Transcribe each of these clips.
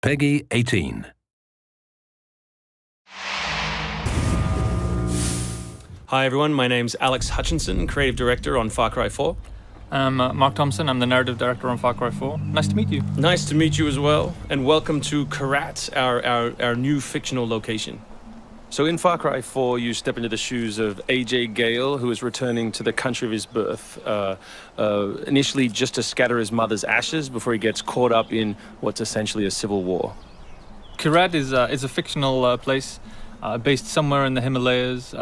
Peggy 18. Hi everyone, my name's Alex Hutchinson, Creative Director on Far Cry 4. I'm Mark Thompson, I'm the Narrative Director on Far Cry 4. Nice to meet you. Nice to meet you as well, and welcome to Kyrat, our new fictional location. So in Far Cry 4, you step into the shoes of AJ Gale, who is returning to the country of his birth, initially just to scatter his mother's ashes before he gets caught up in what's essentially a civil war. Kyrat is a fictional place based somewhere in the Himalayas,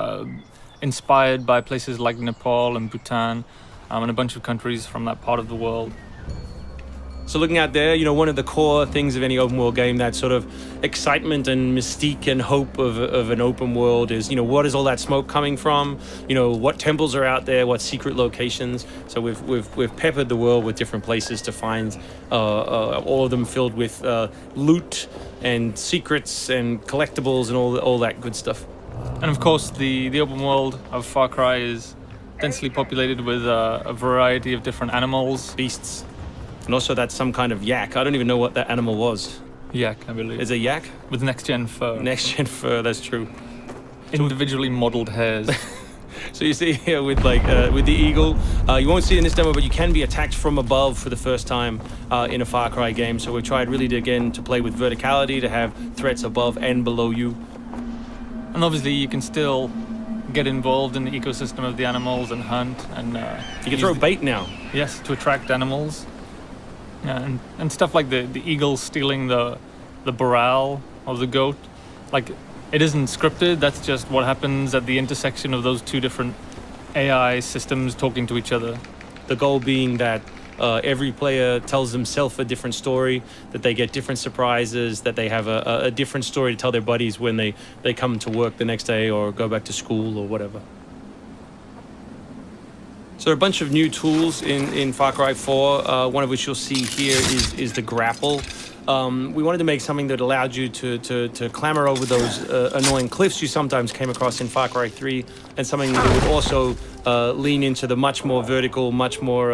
inspired by places like Nepal and Bhutan, and a bunch of countries from that part of the world. So looking out there, one of the core things of any open world game, that sort of excitement and mystique and hope of an open world is, what is all that smoke coming from? What temples are out there? What secret locations? So we've peppered the world with different places to find, all of them filled with loot and secrets and collectibles and all that good stuff. And of course, the open world of Far Cry is densely populated with a variety of different animals. Beasts. And also that's some kind of yak. I don't even know what that animal was. Yak, I believe. Is it a yak? With next-gen fur. Next-gen fur, that's true. Individually modeled hairs. So you see here with the eagle, you won't see it in this demo, but you can be attacked from above for the first time in a Far Cry game. So we've tried really to play with verticality, to have threats above and below you. And obviously you can still get involved in the ecosystem of the animals and hunt. And you can throw bait now. Yes, to attract animals. Yeah, and stuff like the eagle stealing the morale of the goat. Like, it isn't scripted, that's just what happens at the intersection of those two different AI systems talking to each other. The goal being that every player tells themselves a different story, that they get different surprises, that they have a different story to tell their buddies when they come to work the next day or go back to school or whatever. So there are a bunch of new tools in Far Cry 4, one of which you'll see here is the grapple. We wanted to make something that allowed you to clamber over those annoying cliffs you sometimes came across in Far Cry 3, and something that would also lean into the much more vertical, much more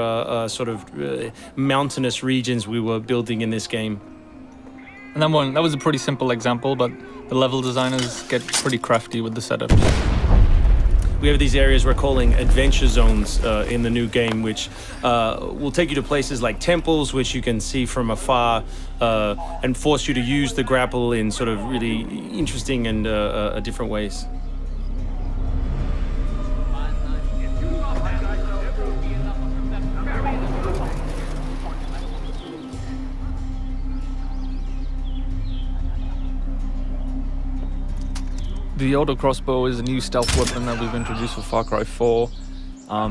mountainous regions we were building in this game. And that was a pretty simple example, but the level designers get pretty crafty with the setup. We have these areas we're calling adventure zones in the new game, which will take you to places like temples, which you can see from afar, and force you to use the grapple in sort of really interesting and different ways. The auto crossbow is a new stealth weapon that we've introduced for Far Cry 4.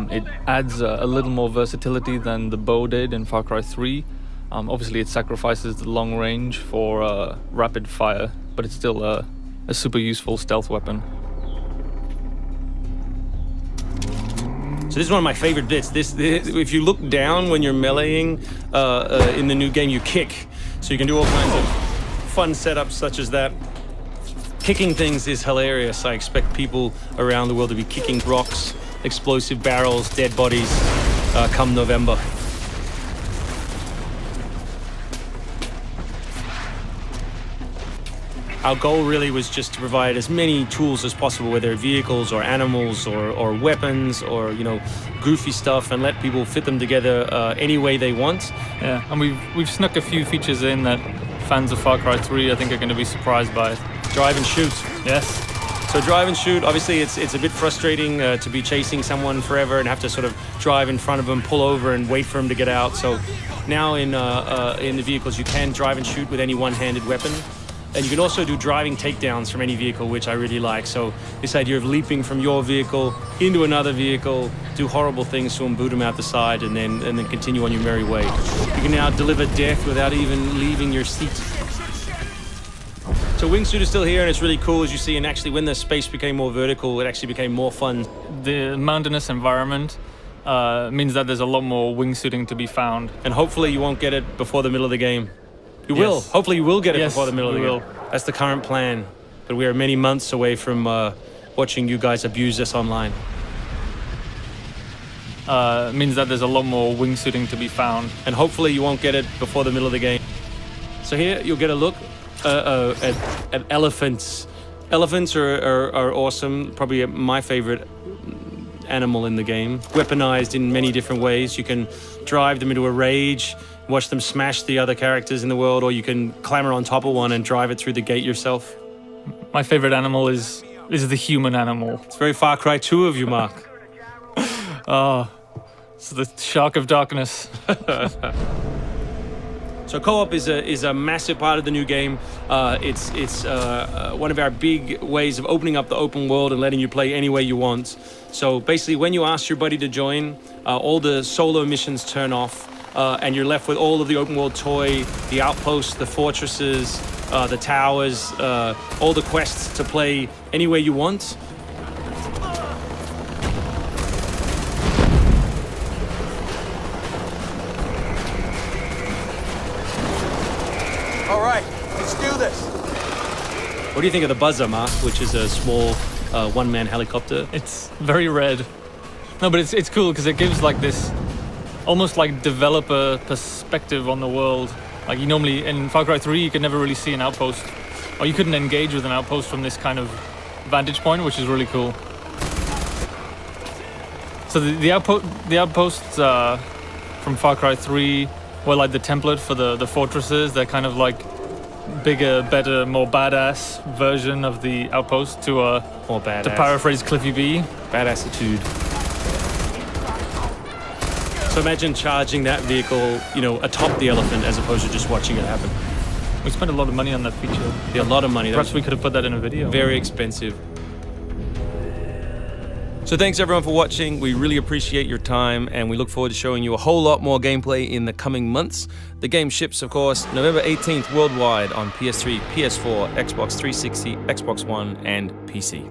It adds a little more versatility than the bow did in Far Cry 3. Obviously, it sacrifices the long range for rapid fire, but it's still a super useful stealth weapon. So this is one of my favorite bits. This if you look down when you're meleeing in the new game, you kick. So you can do all kinds of fun setups such as that. Kicking things is hilarious. I expect people around the world to be kicking rocks, explosive barrels, dead bodies come November. Our goal really was just to provide as many tools as possible, whether vehicles or animals or weapons or goofy stuff, and let people fit them together any way they want. Yeah, and we've snuck a few features in that fans of Far Cry 3 I think are going to be surprised by. Drive and shoot. Yes. So drive and shoot, obviously it's a bit frustrating to be chasing someone forever and have to sort of drive in front of them, pull over and wait for them to get out. So now in the vehicles you can drive and shoot with any one-handed weapon. And you can also do driving takedowns from any vehicle, which I really like. So this idea of leaping from your vehicle into another vehicle, do horrible things to them, boot them out the side, and then continue on your merry way. You can now deliver death without even leaving your seat. So Wingsuit is still here, and it's really cool, as you see, and actually when the space became more vertical, it actually became more fun. The mountainous environment means that there's a lot more wingsuiting to be found. And hopefully you won't get it before the middle of the game. You will. Hopefully you will get it before the middle of the game. That's the current plan. But we are many months away from watching you guys abuse this online. Means that there's a lot more wingsuiting to be found. And hopefully you won't get it before the middle of the game. So here you'll get a look at elephants. Elephants are awesome. Probably my favorite animal in the game. Weaponized in many different ways. You can drive them into a rage, watch them smash the other characters in the world, or you can clamber on top of one and drive it through the gate yourself. My favorite animal is the human animal. It's very Far Cry 2 of you, Mark. It's the Shark of Darkness. So co-op is a massive part of the new game. It's one of our big ways of opening up the open world and letting you play any way you want. So basically, when you ask your buddy to join, all the solo missions turn off, and you're left with all of the open world toy, the outposts, the fortresses, the towers, all the quests to play any way you want. All right, let's do this. What do you think of the Buzzer, Mark, which is a small one-man helicopter? It's very red. No, but it's cool because it gives like this almost like developer perspective on the world. Like you normally in Far Cry 3 you could never really see an outpost, or you couldn't engage with an outpost from this kind of vantage point, which is really cool. So the outposts from Far Cry 3 were like the template for the fortresses. They're kind of like bigger, better, more badass version of the outpost to More badass. to paraphrase Cliffy B. Badassitude. So imagine charging that vehicle, atop the elephant as opposed to just watching it happen. We spent a lot of money on that feature. Yeah, a lot of money. That Perhaps was we could have put that in a video. very expensive. So thanks everyone for watching. We really appreciate your time, and we look forward to showing you a whole lot more gameplay in the coming months. The game ships, of course, November 18th worldwide on PS3, PS4, Xbox 360, Xbox One, and PC.